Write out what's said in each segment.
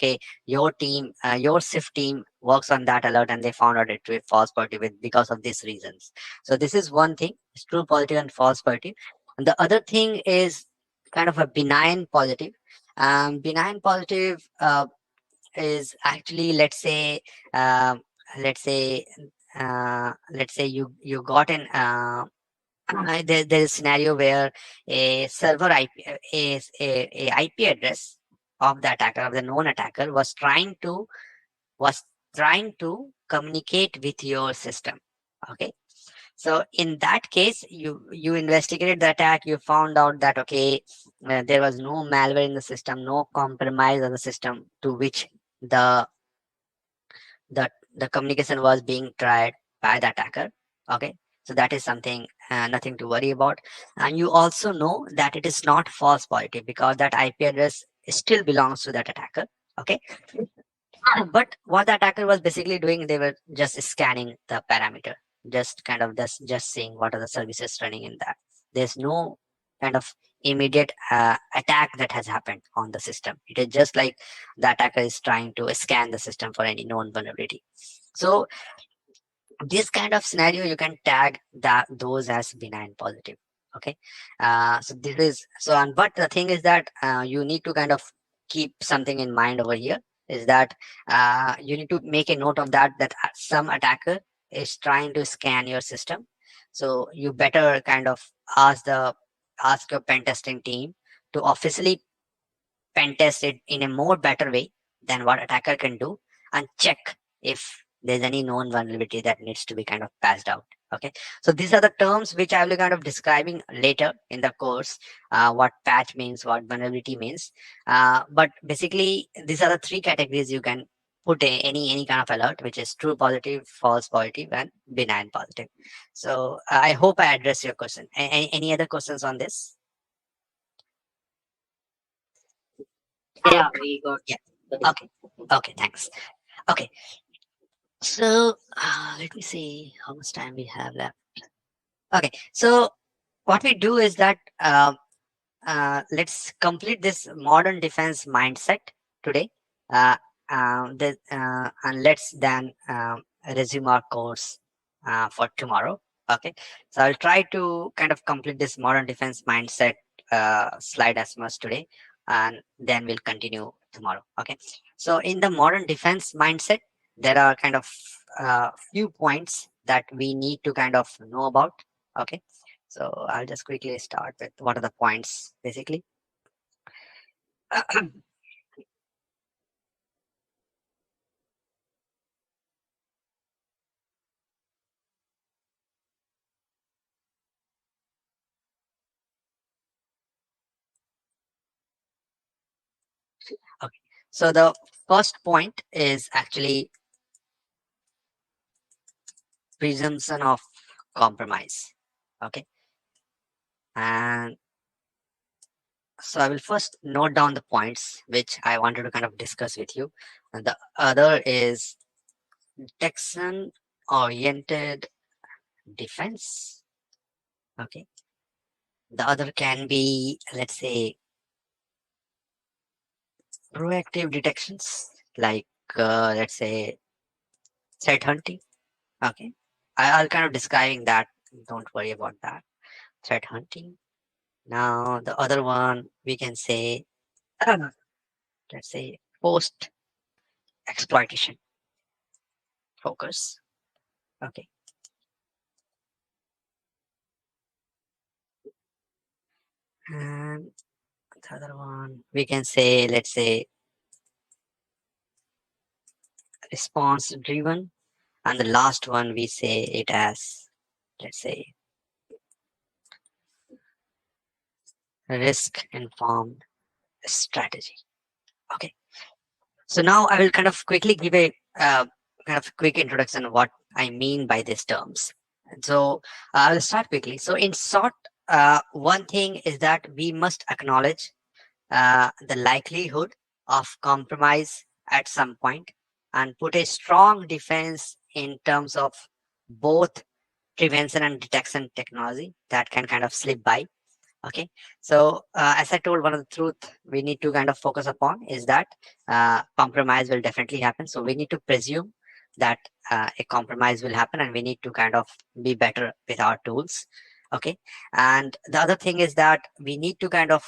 okay, your team, your SIF team works on that alert and they found out it to be false positive because of these reasons. So this is one thing, it's true positive and false positive. And the other thing is kind of a benign positive. Benign positive is actually, um, let's say let's say you got an there's a scenario where a server IP is a IP address of the attacker, of the known attacker, was trying to communicate with your system. Okay, so in that case, you investigated the attack, you found out that okay, there was no malware in the system, no compromise of the system to which the the communication was being tried by the attacker. Okay, so that is something, nothing to worry about. And you also know that it is not false positive because that IP address still belongs to that attacker. Okay, but what the attacker was basically doing, they were just scanning the parameter, just kind of just seeing what are the services running in that. There's no kind of immediate attack that has happened on the system. It is just like the attacker is trying to scan the system for any known vulnerability. So this kind of scenario, you can tag that those as benign positive. Okay, so this is so on. But the thing is that you need to kind of keep something in mind over here, is that you need to make a note of that, that some attacker is trying to scan your system. So you better kind of ask your pen testing team to officially pen test it in a more better way than what attacker can do, and check if there's any known vulnerability that needs to be kind of passed out. Okay, so these are the terms which I will be kind of describing later in the course, what patch means, what vulnerability means. But basically, these are the three categories you can put any kind of alert, which is true positive, false positive, and benign positive. So I hope I address your question. Any other questions on this? Yeah, we got. Yeah. Okay. Okay. Thanks. Okay. So let me see how much time we have left. Okay. So what we do is that let's complete this modern defense mindset today. And let's then resume our course for tomorrow. Okay. So I'll try to kind of complete this modern defense mindset slide as much today, and then we'll continue tomorrow. Okay. So in the modern defense mindset, there are kind of few points that we need to kind of know about. Okay. So I'll just quickly start with what are the points basically. Okay. So the first point is actually presumption of compromise. Okay. And so I will first note down the points which I wanted to kind of discuss with you. And the other is detection oriented defense. Okay. The other can be, let's say, proactive detections, like let's say threat hunting. Okay. I'll kind of describing that. Don't worry about that. Threat hunting. Now the other one we can say, let's say post exploitation focus. Okay. And the other one we can say, let's say response driven. And the last one we say it as, let's say, risk informed strategy. Okay. So now I will kind of quickly give a kind of quick introduction of what I mean by these terms. And so I'll start quickly. So in short, one thing is that we must acknowledge the likelihood of compromise at some point and put a strong defense in terms of both prevention and detection technology that can kind of slip by. Okay, so as I told, one of the truth we need to kind of focus upon is that compromise will definitely happen. So we need to presume that a compromise will happen, and we need to kind of be better with our tools. Okay, and the other thing is that we need to kind of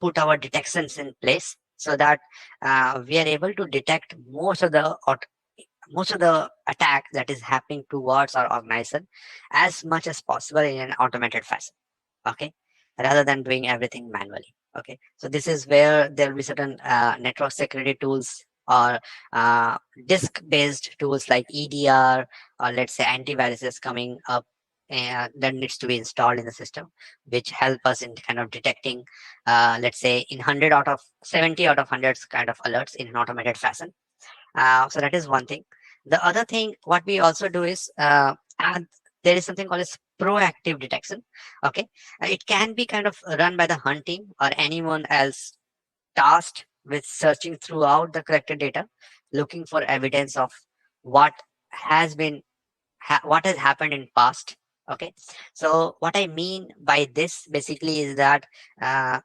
put our detections in place so that we are able to detect most of the attack that is happening towards our organization as much as possible in an automated fashion. Okay, rather than doing everything manually. Okay, so this is where there will be certain network security tools or disk based tools like EDR, or let's say antiviruses coming up that needs to be installed in the system, which help us in kind of detecting let's say in 100 out of 70 out of 100 kind of alerts in an automated fashion. So that is one thing. The other thing, what we also do is add, there is something called as proactive detection. Okay, it can be kind of run by the hunt team or anyone else tasked with searching throughout the collected data, looking for evidence of what has been what has happened in past. Okay, so what I mean by this basically is that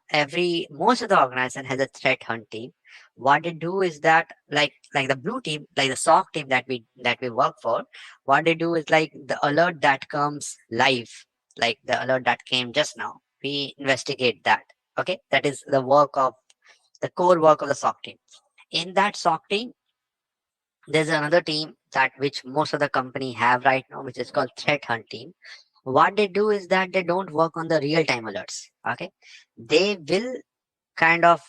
every most of the organization has a threat hunt team. What they do is that like the blue team, like the SOC team that we work for, what they do is like the alert that comes live, like the alert that came just now, we investigate that. Okay, that is the work of the core work of the SOC team. In that SOC team, there's another team that which most of the company have right now, which is called threat hunt team. What they do is that they don't work on the real time alerts. Okay, they will kind of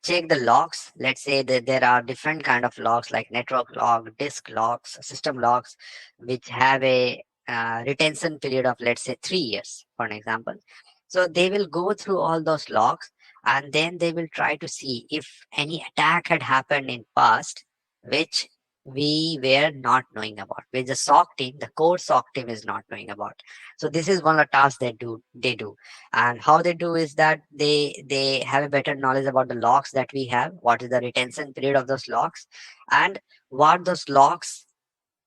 check the logs. Let's say that there are different kind of logs like network log, disk logs, system logs, which have a retention period of let's say 3 years for an example. So they will go through all those logs, and then they will try to see if any attack had happened in past which we were not knowing about, which the SOC team, the core SOC team is not knowing about. So this is one of the tasks they do. And how they do is that they have a better knowledge about the logs that we have, what is the retention period of those logs, and what those logs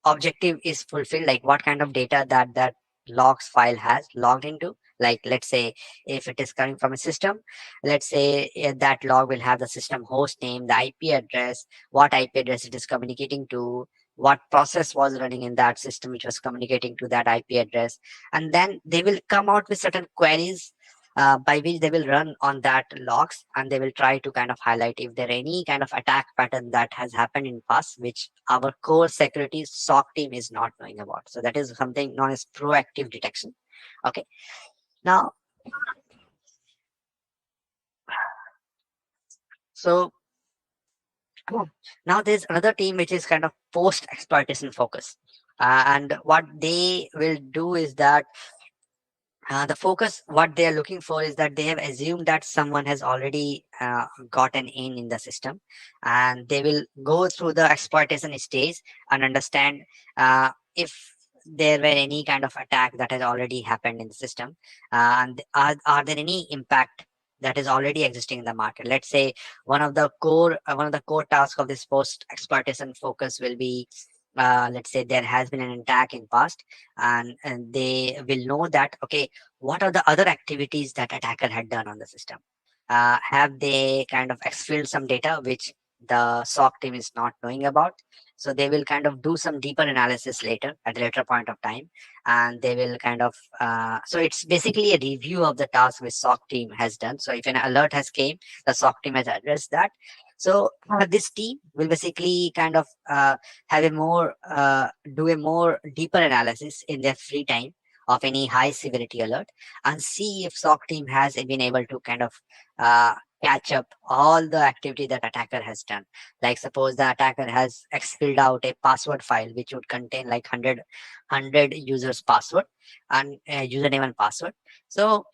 objective is fulfilled, like what kind of data that logs file has logged into. Like let's say if it is coming from a system, let's say that log will have the system host name, the IP address, what IP address it is communicating to, what process was running in that system which was communicating to that IP address. And then they will come out with certain queries by which they will run on that logs, and they will try to kind of highlight if there any kind of attack pattern that has happened in past which our core security SOC team is not knowing about. So that is something known as proactive detection. Okay, now so now there's another team which is kind of post exploitation focus, and what they will do is that the focus what they are looking for is that they have assumed that someone has already gotten in the system, and they will go through the exploitation stage and understand if there were any kind of attack that has already happened in the system, and are there any impact that is already existing in the market. Let's say one of the core tasks of this post exploitation focus will be let's say there has been an attack in past, and they will know that okay, what are the other activities that attacker had done on the system. Have they kind of exfilled some data which the SOC team is not knowing about? So they will kind of do some deeper analysis later at a later point of time, and they will kind of so it's basically a review of the task which SOC team has done. So if an alert has came, the SOC team has addressed that. So this team will basically kind of have a more do a more deeper analysis in their free time of any high severity alert, and see if SOC team has been able to kind of uh, catch up all the activity that attacker has done. Like suppose the attacker has filled out a password file which would contain like 100 users password and username and password. So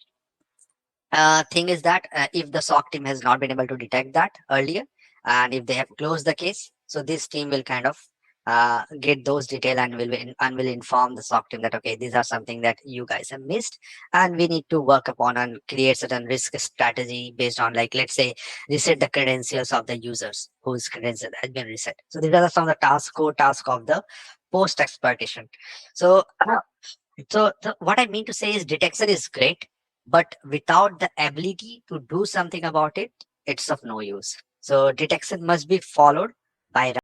thing is that if the SOC team has not been able to detect that earlier, and if they have closed the case, so this team will kind of get those detail and will inform the SOC team that okay, these are something that you guys have missed, and we need to work upon and create certain risk strategy based on like let's say reset the credentials of the users whose credential has been reset. So these are some of the core task of the post exploitation. So what I mean to say is detection is great, but without the ability to do something about it, it's of no use. So detection must be followed by